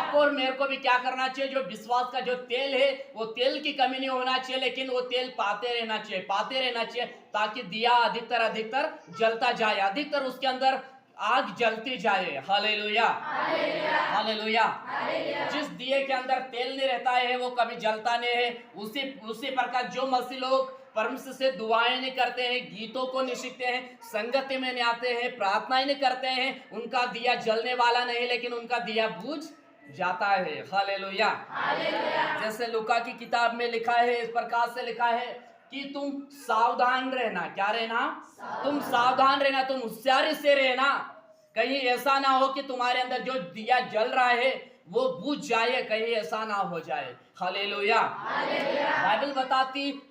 आपको और मेरे को भी क्या करना चाहिए, जो विश्वास का जो तेल है वो तेल की कमी नहीं होना चाहिए, लेकिन वो तेल पाते रहना चाहिए ताकि दिया अधिकतर अधिकतर जलता जाए, अधिकतर उसके अंदर आग जलती जाए। Hallelujah, hallelujah. जिस दिए के अंदर तेल नहीं रहता है वो कभी जलता नहीं है। उसी प्रकार जो मसीह लोग परमेश्वर से दुआएं नहीं करते हैं, गीतों को नहीं सीखते हैं, संगति में नहीं आते हैं, प्रार्थनाएं नहीं करते हैं, उनका दिया जलने वाला नहीं, लेकिन उनका दिया बुझ जाता है। हालेलुया। जैसे लूका की किताब में लिखा है, इस प्रकार से लिखा है कि तुम सावधान रहना। क्या रहना? तुम सावधान रहना, तुम होशियारी से रहना, कहीं ऐसा ना हो कि तुम्हारे अंदर जो दिया जल रहा है वो बुझ जाए, कहीं ऐसा ना हो जाए। हालेलुया।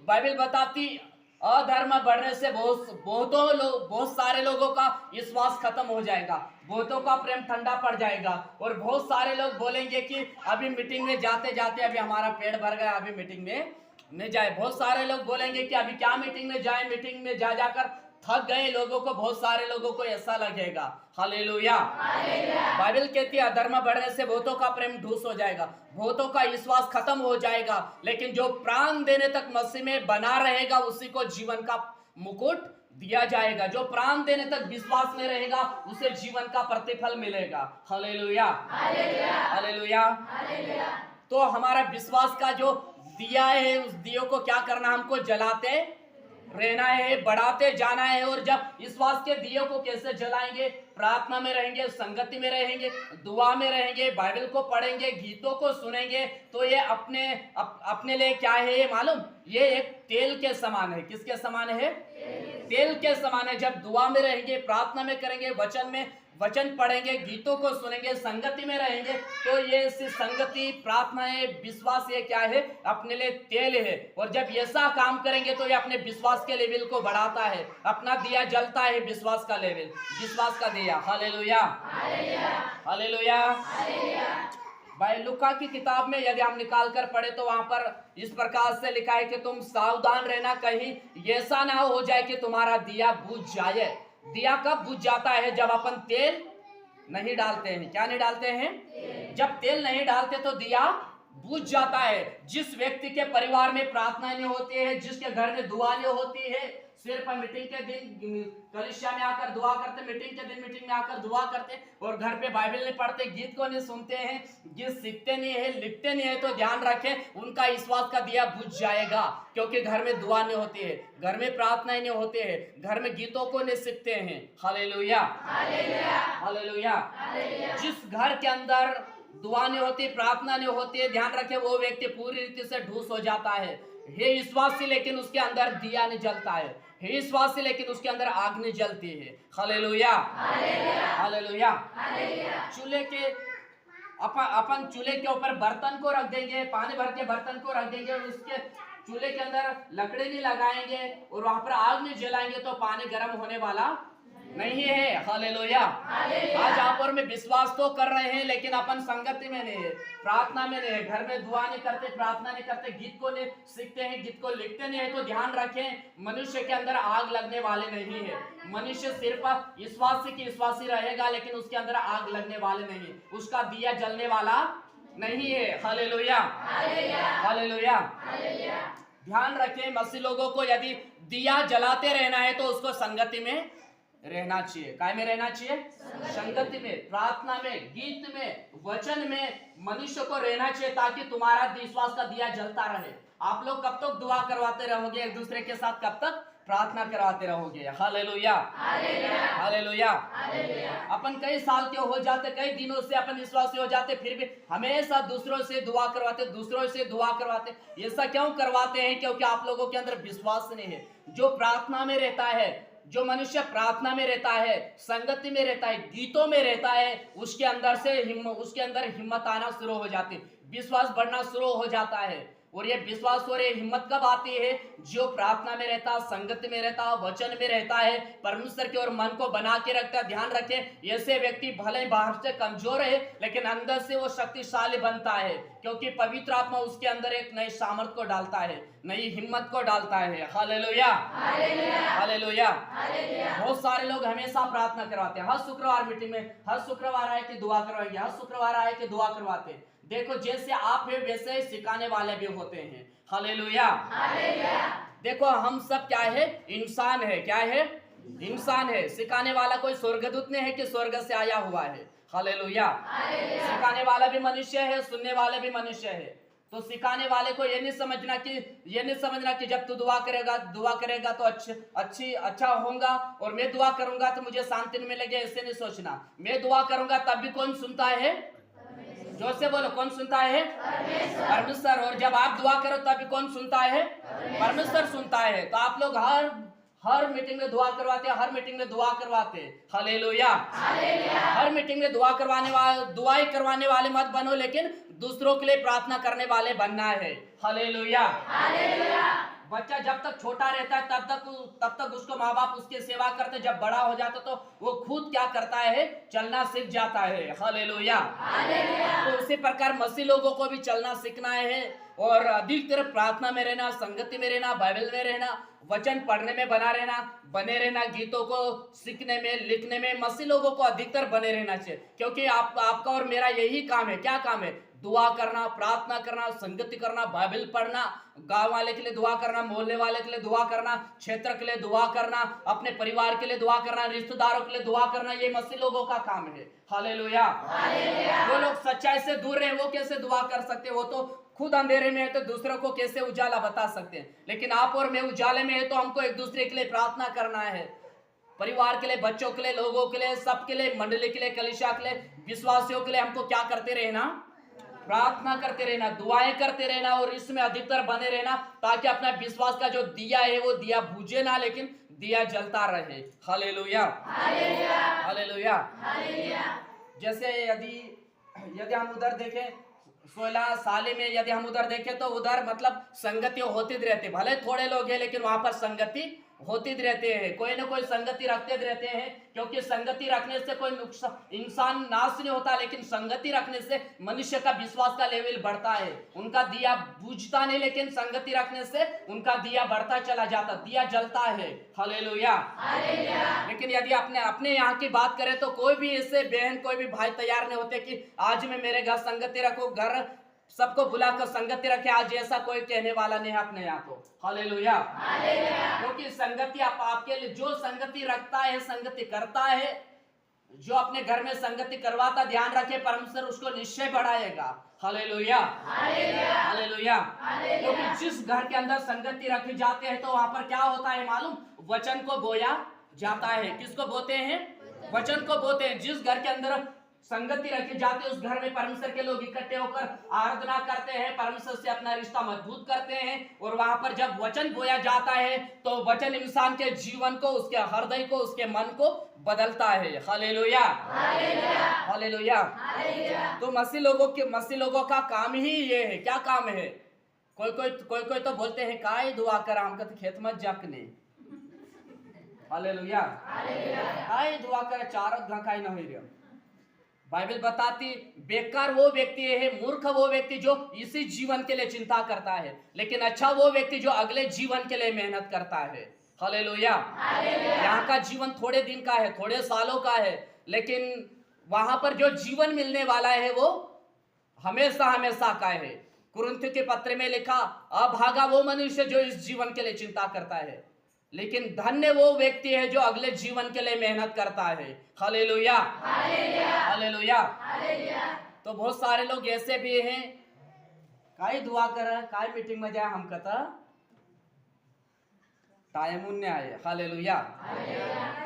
बाइबल बताती अधर्म बढ़ने से बहुत सारे लोगों का विश्वास खत्म हो जाएगा, बहुतों का प्रेम ठंडा पड़ जाएगा, और बहुत सारे लोग बोलेंगे कि अभी मीटिंग में जाते जाते अभी हमारा पेट भर गया, अभी मीटिंग में नहीं जाए। बहुत सारे लोग बोलेंगे कि अभी क्या मीटिंग में जाए, मीटिंग में जा जाकर थक गए लोगों को, बहुत सारे लोगों को ऐसा लगेगा। हालेलुया। बाइबल कहती है अधर्म बढ़ने से बहुतों का प्रेम ढूस हो जाएगा, बहुतों का विश्वास खत्म हो जाएगा, लेकिन जो प्राण देने तक मसीह में बना रहेगा उसी को जीवन का मुकुट दिया जाएगा। जो प्राण देने तक विश्वास में रहेगा उसे जीवन का प्रतिफल मिलेगा। Hallelujah, hallelujah. तो हमारा विश्वास का जो दिया है उस दियो को क्या करना, हमको जलाते रहना है, बढ़ाते जाना है। और जब विश्वास के दिए को कैसे जलाएंगे? प्रार्थना में रहेंगे, संगति में रहेंगे, दुआ में रहेंगे, बाइबल को पढ़ेंगे, गीतों को सुनेंगे, तो ये अपने लिए क्या है ये मालूम? ये एक तेल के समान है। किसके समान है? तेल के समान है। जब दुआ में रहेंगे, प्रार्थना में करेंगे, वचन पढ़ेंगे, गीतों को सुनेंगे, संगति में रहेंगे, तो ये संगति, प्रार्थनाएं, विश्वास ये क्या है? अपने लिए तेल है। और जब ऐसा काम करेंगे तो ये अपने विश्वास के लेवल को बढ़ाता है, अपना दिया जलता है, विश्वास का लेवल, विश्वास का दिया। Hallelujah, hallelujah. भाई लूका की किताब में यदि हम निकाल कर पढ़े तो वहां पर इस प्रकार से लिखा है कि तुम सावधान रहना, कहीं ऐसा ना हो जाए कि तुम्हारा दिया बुझ जाए। दिया कब बुझ जाता है? जब अपन तेल नहीं डालते हैं। क्या नहीं डालते हैं? जब तेल नहीं डालते तो दिया बुझ जाता है। जिस व्यक्ति के परिवार में प्रार्थना नहीं होती है, जिसके घर में दुआ नहीं होती है, सिर्फ मीटिंग के दिन कलीसिया में आकर दुआ करते, मीटिंग के दिन मीटिंग में आकर दुआ करते, और घर पे बाइबल नहीं पढ़ते, गीत को नहीं सुनते हैं, गीत सीखते नहीं है, लिखते नहीं है, तो ध्यान रखें उनका विश्वास का दिया बुझ जाएगा, क्योंकि घर में दुआ नहीं होती है, घर में प्रार्थना नहीं होते हैं, घर में गीतों को नहीं सीखते हैं। Hallelujah, hallelujah. जिस घर के अंदर दुआ नहीं होती, प्रार्थना नहीं होती है, ध्यान रखें वो व्यक्ति पूरी रीति से ढूस हो जाता है। हे विश्वासी, लेकिन उसके अंदर दिया नहीं जलता है। हे विश्वासी, लेकिन उसके अंदर आग नहीं जलती है। Hallelujah, hallelujah. चूल्हे के अपन चूल्हे के ऊपर बर्तन को रख देंगे, पानी भर के बर्तन को रख देंगे, और उसके चूल्हे के अंदर लकड़ी नहीं लगाएंगे और वहां पर आग नहीं जलाएंगे तो पानी गर्म होने वाला नहीं है। हालेलुया। आज आप और मैं विश्वास तो कर रहे हैं, लेकिन अपन संगति में नहीं है, प्रार्थना में नहीं है, घर में दुआ नहीं करते, प्रार्थना नहीं करते, गीत को नहीं सीखते हैं, गीत को लिखते नहीं है, तो ध्यान रखें मनुष्य के अंदर आग लगने वाले नहीं है। मनुष्य सिर्फ विश्वासी रहेगा, लेकिन उसके अंदर आग लगने वाले नहीं, उसका दिया जलने वाला नहीं है। Hallelujah, hallelujah. ध्यान रखें मसीह लोगों को यदि दिया जलाते रहना है तो उसको संगति में रहना चाहिए। काय में रहना चाहिए? संगति में, प्रार्थना में, गीत में, वचन में मनुष्य को रहना चाहिए, ताकि तुम्हारा विश्वास का दिया जलता रहे। आप लोग कब तक दुआ करवाते रहोगे एक दूसरे के साथ? कब तक प्रार्थना करवाते रहोगे? Hallelujah, hallelujah. अपन कई साल के हो जाते, कई दिनों से अपन विश्वासी हो जाते, फिर भी हमेशा दूसरों से दुआ करवाते। ऐसा क्यों करवाते हैं? क्योंकि आप लोगों के अंदर विश्वास नहीं है। जो प्रार्थना में रहता है, जो मनुष्य प्रार्थना में रहता है, संगति में रहता है, गीतों में रहता है, उसके अंदर हिम्मत आना शुरू हो जाती है, विश्वास बढ़ना शुरू हो जाता है। और ये विश्वास और ये हिम्मत कब आती है? जो प्रार्थना में रहता, संगत में रहता, वचन में रहता है, परमेश्वर की ओर मन को बना के रखता। ध्यान रखे, ऐसे व्यक्ति भले बाहर से कमजोर है लेकिन अंदर से वो शक्तिशाली बनता है, क्योंकि पवित्र आत्मा उसके अंदर एक नई सामर्थ को डालता है, नई हिम्मत को डालता है। Hallelujah, hallelujah. बहुत सारे लोग हमेशा प्रार्थना करवाते हैं। हर शुक्रवार मीटिंग में, हर शुक्रवार आए कि दुआ करवाएंगे, हर शुक्रवार आए कि दुआ करवाते हैं। देखो, जैसे आप है वैसे सिखाने वाले भी होते हैं। हालेलुया। देखो, हम सब क्या है? इंसान है। क्या है? इंसान है। सिखाने वाला कोई स्वर्गदूत नहीं है कि स्वर्ग से आया हुआ है। हालेलुया। सिखाने वाला भी मनुष्य है, सुनने वाले भी मनुष्य है। तो सिखाने वाले को ये नहीं समझना कि जब तू दुआ करेगा तो अच्छा होगा, और मैं दुआ करूंगा तो मुझे शांति मिलेगी, ऐसे नहीं सोचना। मैं दुआ करूंगा तब भी कौन सुनता है? जोर से बोलो, कौन सुनता है? परमेश्वर। और जब आप दुआ करो तभी कौन सुनता है? परमेश्वर सुनता है। तो आप लोग हर मीटिंग में दुआ करवाते हैं, हर मीटिंग में दुआ करवाते हैं। हालेलुया। हर मीटिंग में दुआई करवाने वाले मत बनो, लेकिन दूसरों के लिए प्रार्थना करने वाले बनना है। हालेलुया। बच्चा जब तक छोटा रहता है तब तक उसको माँ बाप उसकी सेवा करते। जब बड़ा हो जाता तो वो खुद क्या करता है? चलना सीख जाता है। हालेलुया। तो उसी प्रकार मसीह लोगों को भी चलना सीखना है, और अधिकतर प्रार्थना में रहना, संगति में रहना, बाइबल में रहना, वचन पढ़ने में बने रहना, गीतों को सीखने में, लिखने में मसीह लोगों को अधिकतर बने रहना चाहिए। क्योंकि आपका और मेरा यही काम है। क्या काम है? दुआ करना, प्रार्थना करना, संगति करना, बाइबल पढ़ना, गांव वाले के लिए दुआ करना, मोहल्ले वाले के लिए दुआ करना, क्षेत्र के लिए दुआ करना, अपने परिवार के लिए दुआ करना, रिश्तेदारों के लिए दुआ करना। ये मसीह लोगों का काम है। हालेलुया। वो लोग सच्चाई से दूर रहे, वो कैसे दुआ कर सकते? वो तो खुद अंधेरे में है, तो दूसरों को कैसे उजाला बता सकते हैं? लेकिन आप और मैं उजाले में है, तो हमको एक दूसरे के लिए प्रार्थना करना है। परिवार के लिए, बच्चों के लिए, लोगों के लिए, सबके लिए, मंडली के लिए, कलीसिया के लिए, विश्वासियों के लिए हमको क्या करते रहना? प्रार्थना करते रहना, दुआएं करते रहना, और इसमें अधिकतर बने रहना, ताकि अपना विश्वास का जो दिया है वो दिया बुझे ना, लेकिन दिया जलता रहे। Hallelujah, hallelujah. जैसे यदि हम उधर देखें 16 साल में, यदि हम उधर देखें तो उधर मतलब संगति होती रहती। भले थोड़े लोग हैं लेकिन वहां पर संगति होती रहते हैं। कोई ना कोई संगति रखते रहते हैं, क्योंकि संगति रखने से कोई नुकसान, इंसान नाश नहीं होता, लेकिन संगति रखने से मनुष्य का विश्वास का लेवल बढ़ता है। उनका दिया बुझता नहीं, लेकिन संगति रखने से उनका दिया बढ़ता चला जाता, दिया जलता है। हालेलुया। लेकिन यदि अपने यहाँ की बात करें तो कोई भी ऐसे बहन, कोई भी भाई तैयार नहीं होते कि आज मैं मेरे घर संगति रखो, घर सबको बुलाकर संगति रखे। आज ऐसा कोई कहने वाला नहीं है अपने यहाँ को। हालेलुया। क्योंकि संगति आपके लिए, जो संगति रखता है, संगति करता है, जो अपने घर में संगति करवाता, ध्यान रखे परमेश्वर उसको निश्चय बढ़ाएगा। Hallelujah, hallelujah. क्योंकि जिस घर के अंदर संगति रखी जाते हैं तो वहां पर क्या होता है मालूम? वचन को बोया जाता है। किसको बोते हैं? वचन को बोते हैं। जिस घर के अंदर संगति रखी जाती है उस घर में परमेश्वर के लोग इकट्ठे होकर आराधना करते हैं, परमेश्वर से अपना रिश्ता मजबूत करते हैं। और वहां पर जब वचन बोया जाता है तो वचन इंसान के जीवन को, उसके हृदय को, उसके मन को बदलता है। Hallelujah, hallelujah. तो मसीह लोगों का काम ही ये है। क्या काम है? कोई तो बोलते हैं काय दुआ कर हमका तो खेत मत जाकने। हालेलुया, काय दुआ कर चारों घकाई न हो। बाइबल बताती बेकार वो व्यक्ति है, मूर्ख वो व्यक्ति जो इसी जीवन के लिए चिंता करता है, लेकिन अच्छा वो व्यक्ति जो अगले जीवन के लिए मेहनत करता है। हालेलुया। यहाँ का जीवन थोड़े दिन का है, थोड़े सालों का है, लेकिन वहां पर जो जीवन मिलने वाला है वो हमेशा हमेशा का है। कुरिन्थियों के पत्र में लिखा, अभागा वो मनुष्य जो इस जीवन के लिए चिंता करता है, लेकिन धन्य वो व्यक्ति है जो अगले जीवन के लिए मेहनत करता है। Hallelujah, hallelujah. तो बहुत सारे लोग ऐसे भी हैं, काय दुआ कर, काय मीटिंग में जाए, हम कहता टाइम उन्ने आए। हालेलुया।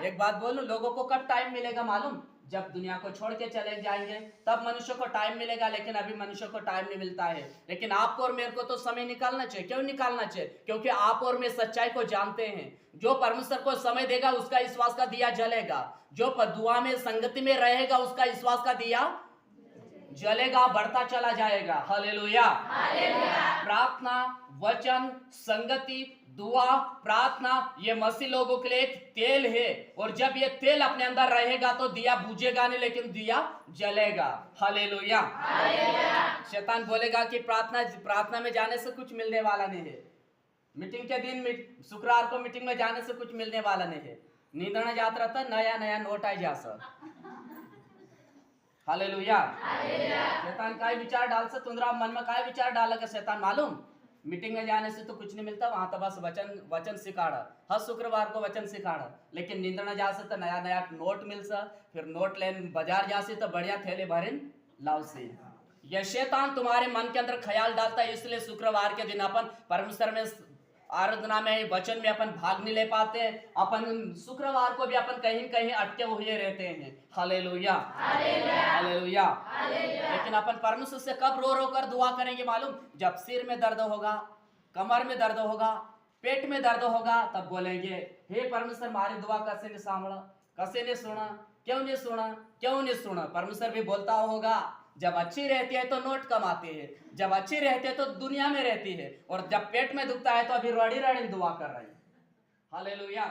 एक बात बोलूं, लोगों को कब टाइम मिलेगा मालूम? जब दुनिया को छोड़ के चले जाएंगे तब मनुष्य को टाइम मिलेगा, लेकिन अभी मनुष्य को टाइम नहीं मिलता है। लेकिन आपको और मेरे को तो समय निकालना चाहिए। क्यों निकालना चाहिए? क्योंकि आप और मैं सच्चाई को जानते हैं। जो परमेश्वर को समय देगा उसका विश्वास का दिया जलेगा, जो दुआ में संगति में रहेगा उसका विश्वास का दिया जलेगा, बढ़ता चला जाएगा। हालेलुया। प्रार्थना, वचन, संगति, दुआ, प्रार्थना, ये मसीह लोगों के लिए एक तेल है, और जब ये तेल अपने अंदर रहेगा तो दिया बुझेगा नहीं, लेकिन दिया जलेगा। हालेलुया। शैतान बोलेगा कि प्रार्थना में जाने से कुछ मिलने वाला नहीं है, मीटिंग के दिन शुक्रवार को मीटिंग में जाने से कुछ मिलने वाला नहीं है, निंदण जात रहता नया नया नोट आई जा सर। हालेलुया। शैतान काय विचार डाल से तुंदरा मन में काय विचार डालेगा शैतान मालूम? मीटिंग में जाने से तो कुछ नहीं मिलता, वहां तो बस वचन सिखाड़, हर शुक्रवार को वचन सिखाड़, लेकिन निंदना जा से तो नया नया नोट मिल सा, फिर नोट लेन बाजार जा से तो बढ़िया थैले भरिन लाव से। यह शैतान तुम्हारे मन के अंदर ख्याल डालता है, इसलिए शुक्रवार के दिन अपन परमेश्वर में आराधना में वचन में अपन भाग नहीं ले पाते, अपन शुक्रवार को भी अपन कहीं कहीं अटके हुए रहते हैं। हालेलुया। हालेलुया। लेकिन अपन परमेश्वर से कब रो रो कर दुआ करेंगे मालूम? जब सिर में दर्द होगा, कमर में दर्द होगा, पेट में दर्द होगा, तब बोलेंगे हे परमेश्वर हमारी दुआ कैसे नहीं सांभला, कैसे नहीं सुना, क्यों नहीं सुना, क्यों नहीं सुना। परमेश्वर भी बोलता होगा जब अच्छी रहती है तो नोट कमाती है, जब अच्छी रहती है तो दुनिया में रहती है, और जब पेट में दुखता है तो अभी रड़ी रड़ी दुआ कर रही है। हालेलुया।